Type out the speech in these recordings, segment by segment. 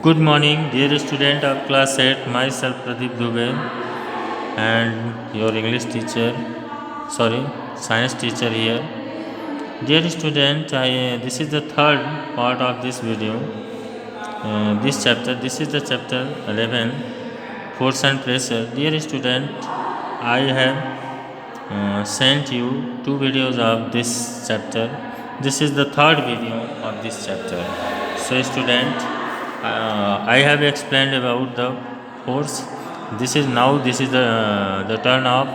Good morning, dear student of class 8. Myself Pradeep Dubey and your English teacher, science teacher here. Dear student, this is the third part of this video. This is the chapter 11, Force and Pressure. Dear student, I have sent you two videos of this chapter. This is the third video of this chapter. So student, I have explained about the force. This is the turn of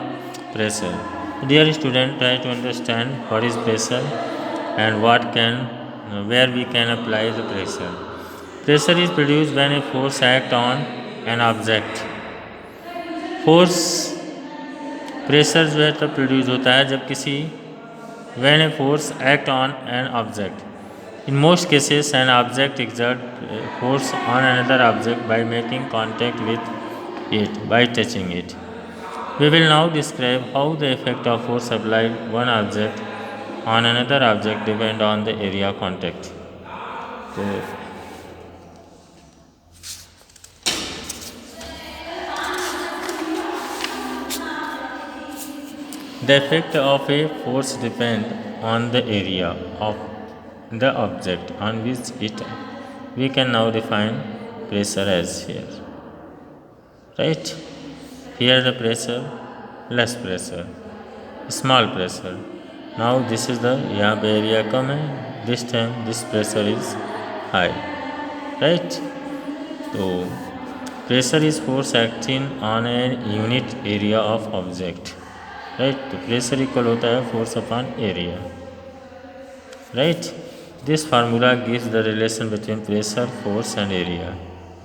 pressure. Dear student, try to understand what is pressure and where we can apply the pressure. Pressure is produced when a force acts on an object. Force pressure जो है तब produce होता है जब किसी when a force act on an object. In most cases, an object exerts force on another object by making contact with it, by touching it. We will now describe how the effect of force applied one object on another object depend on the area contact. So, the effect of a force depends on the area of the object on which it. We can now define pressure as here. Right? Here the pressure, less pressure, small pressure. Now this is the यहाँ पे area कम है. This time this pressure is high. Right? तो pressure is force acting on a unit area of object. Right तो pressure equal होता है force upon area right this formula gives the relation between pressure force and area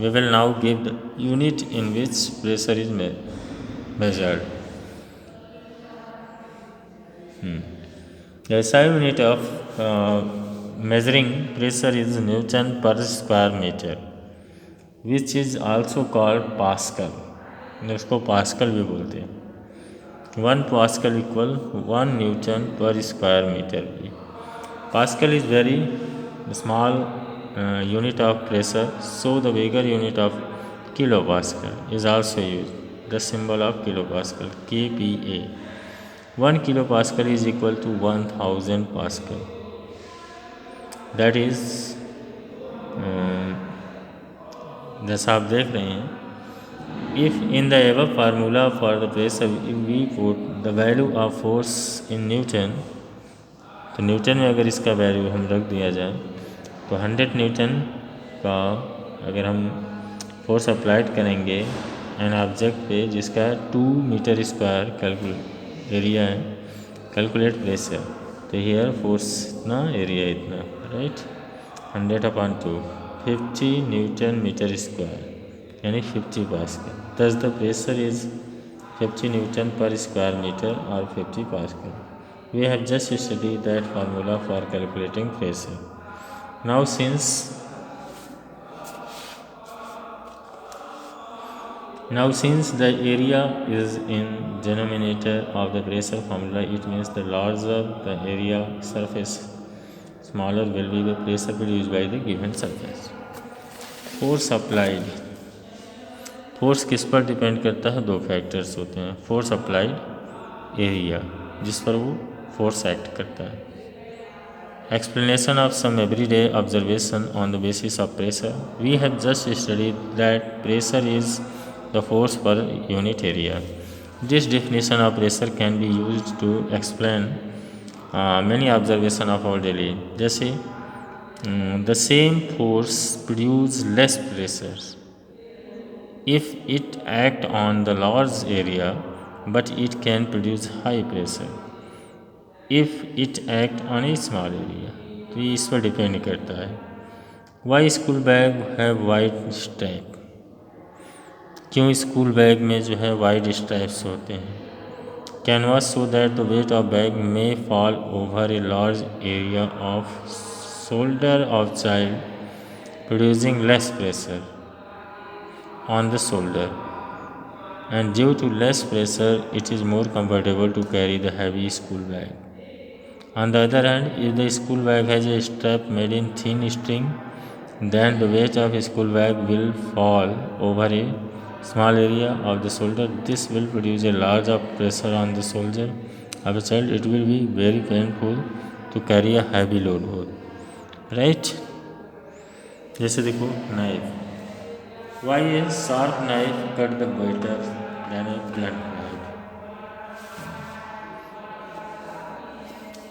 we will now give the unit in which pressure is measured the SI unit of measuring pressure is newton per square metre which is also called pascal उसको pascal भी बोलते हैं 1 Pascal equal 1 Newton per square meter. Pascal is very small unit of pressure, so the bigger unit of kilopascal is also used. The symbol of kilopascal kPa. 1 kilopascal is equal to 1000 pascal. That is जैसा आप देख रहे हैं if in the above formula for the pressure we put the value of force in Newton तो Newton में अगर इसका value हम रख दिया जाए तो 100 न्यूटन का अगर हम फोर्स अप्लाइड करेंगे एन ऑब्जेक्ट पे जिसका 2 मीटर स्क्वायर एरिया है कैलकुलेट प्रेशर तो हियर फोर्स इतना एरिया इतना राइट 100/2 50 न्यूटन मीटर स्क्वायर यानी 50 pascal thus the pressure is 50 Newton per square meter or 50 Pascal. We have just studied that formula for calculating pressure. Now since the area is in denominator of the pressure formula, it means the larger the area surface, smaller will be the pressure produced by the given surface. Force applied. Force किस पर depend करता है दो factors होते हैं force applied area जिस पर वो फोर्स एक्ट करता है explanation of some everyday observation on the basis of pressure we have just studied that pressure is the force per unit area this definition of pressure can be used to explain many observation of our daily जैसे the same force produce less pressure if it act on the large area but it can produce high pressure if it act on a small area तो ये इस पर depend करता है Y school bag है white strap क्यों school bag में जो है वाइट स्ट्रैप्स होते हैं canvas so that the weight of bag may fall over a large area off shoulder of child producing less pressure on the shoulder and due to less pressure it is more comfortable to carry the heavy school bag. On the other hand, if the school bag has a strap made in thin string then the weight of a school bag will fall over a small area of the shoulder. This will produce a large of pressure on the shoulder of a child. It will be very painful to carry a heavy load हो, right? जैसे देखो knife, why a sharp knife cut the better than a blunt knife?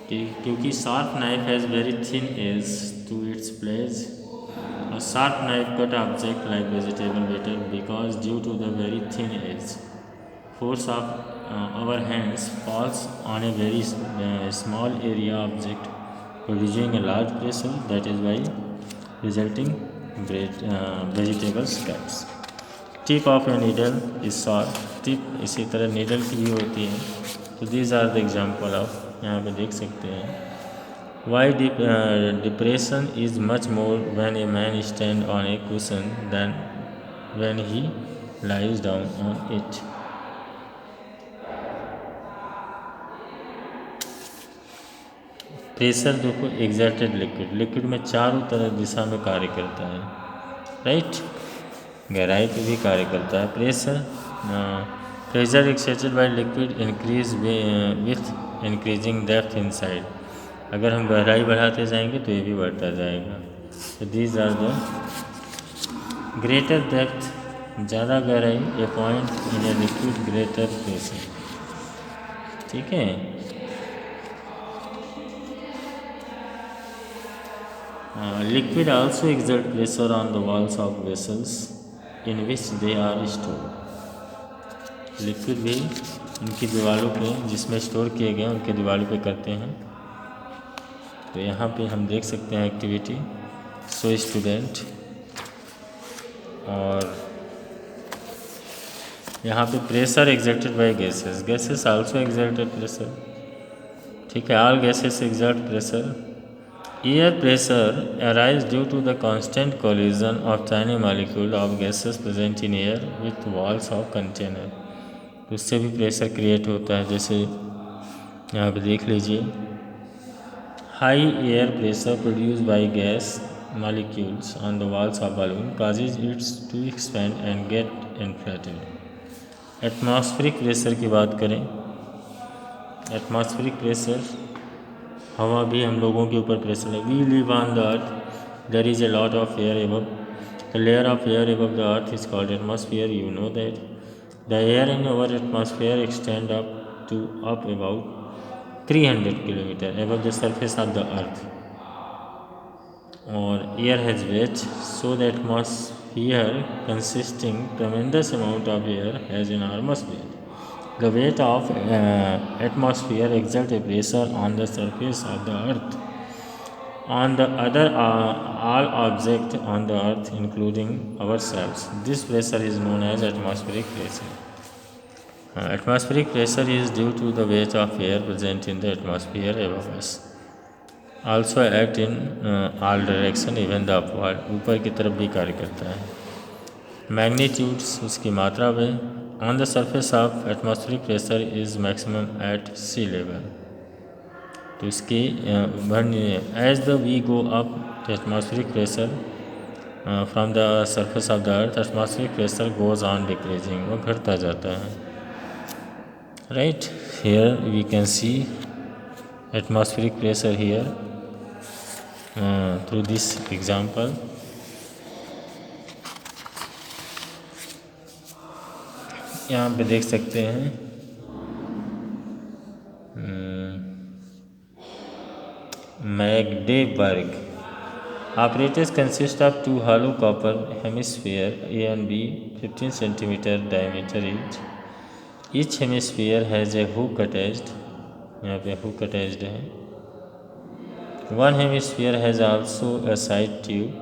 क्योंकि sharp knife has very thin edge to its blade. A sharp knife cut object like vegetable better because due to the very thin edge, force of our hands falls on a very small area object, producing a large pressure. That is why resulting vegetables cuts. Tip of a needle is sharp. Tip इसी तरह needle की भी होती है. तो these are the example of, यहाँ पे देख सकते हैं. Why depression is much more when a man stands on a cushion than when he lies down on it. Pressure देखो एग्जर्टेड लिक्विड में चारों तरह दिशा में कार्य करता है, राइट. गहराई पे भी कार्य करता है. Pressure exerted by liquid increase with increasing depth inside. अगर हम गहराई बढ़ाते जाएंगे तो ये भी बढ़ता जाएगा. तो these are the greater depth, ज़्यादा गहराई, a point in a liquid greater pressure. ठीक है. Liquid also exert pressure on the walls of vessels in which they are store. Liquid भी उनकी दीवारों पे जिसमें स्टोर किए गए उनके दीवारों पे करते हैं. तो यहाँ पे हम देख सकते हैं एक्टिविटी सो स्टूडेंट. और यहाँ पे pressure exerted by gases also exerted pressure. ठीक है. All gases exert pressure. Air pressure arise due to the constant collision of tiny molecule of gases present in air with walls of container. तो उससे भी pressure create होता है. जैसे यहाँ पे देख लीजिए, high air pressure produce by gas molecules on the walls of balloon causes it to expand and get inflated. Atmospheric pressure की बात करें, एटमॉस्फेरिक प्रेशर, हवा भी हम लोगों के ऊपर प्रेशर है. We live on the earth, there is a lot of air above. The layer of air above the earth is called atmosphere. You know that the air in our atmosphere extend up about 300 kilometre above the surface of the earth. और air has weight, so the atmosphere consisting tremendous amount of air has enormous weight. The weight of atmosphere exerts a pressure on the surface of the earth. On the other, all objects on the earth, including ourselves, this pressure is known as atmospheric pressure. Atmospheric pressure is due to the weight of air present in the atmosphere above us. Also act in all direction, even the upward. ऊपर की तरफ भी कार्य करता है. Magnitudes उसकी मात्रा में. On the surface of atmospheric pressure is maximum at sea level. तो इसकी as the we go up the atmospheric pressure from the surface of the earth, atmospheric pressure goes on decreasing, वो घटता जाता है. Right. Here we can see atmospheric pressure here through this example. यहाँ पे देख सकते हैं Magdeburg. Apparatus consists of two hollow copper hemisphere A and B, 15 cm diameter each. Each hemisphere has a hook attached. यहाँ पे hook attached है. One hemisphere has also a side tube.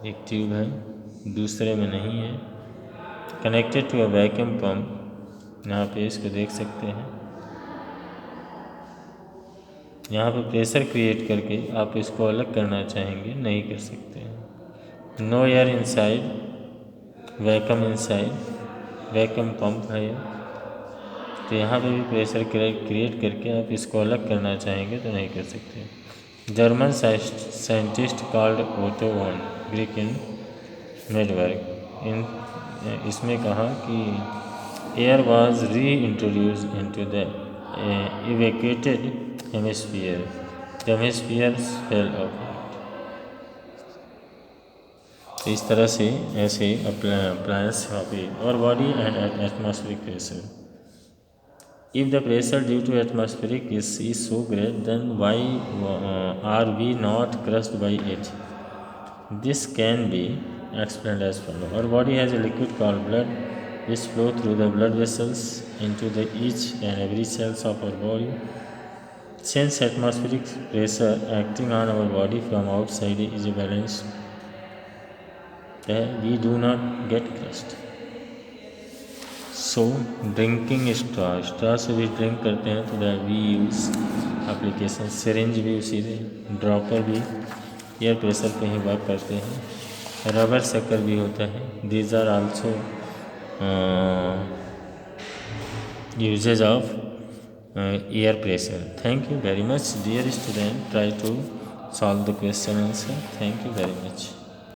एक tube है, दूसरे में नहीं है. Connected to a vacuum pump. यहाँ पे इसको देख सकते हैं. यहाँ पे प्रेशर क्रिएट करके आप इसको अलग करना चाहेंगे, नहीं कर सकते हैं. No air inside, vacuum inside, vacuum pump है ये. तो यहाँ पे भी प्रेशर क्रिएट करके आप इसको अलग करना चाहेंगे तो नहीं कर सकते. German scientist called Otto von Greek in Medberg in इसमें कहा कि air was reintroduced into the evacuated hemisphere. The hemispheres fell apart. तो इस तरह से ऐसे appliance वहाँ पे और body and atmospheric pressure. If the pressure due to atmospheric is so great, then why are we not crushed by it? This can be explained as follows. Our body has a liquid called blood, which flow through the blood vessels into the each and every cells of our body. Since atmospheric pressure acting on our body from outside is balanced, we do not get crushed. So drinking straw से भी drink करते हैं तो that we use application syringe भी उसी से dropper भी air pressure पे ही वर्क करते हैं रबर सकर भी होता है these are also uses of air pressure thank you very much dear student try to solve the question answer thank you very much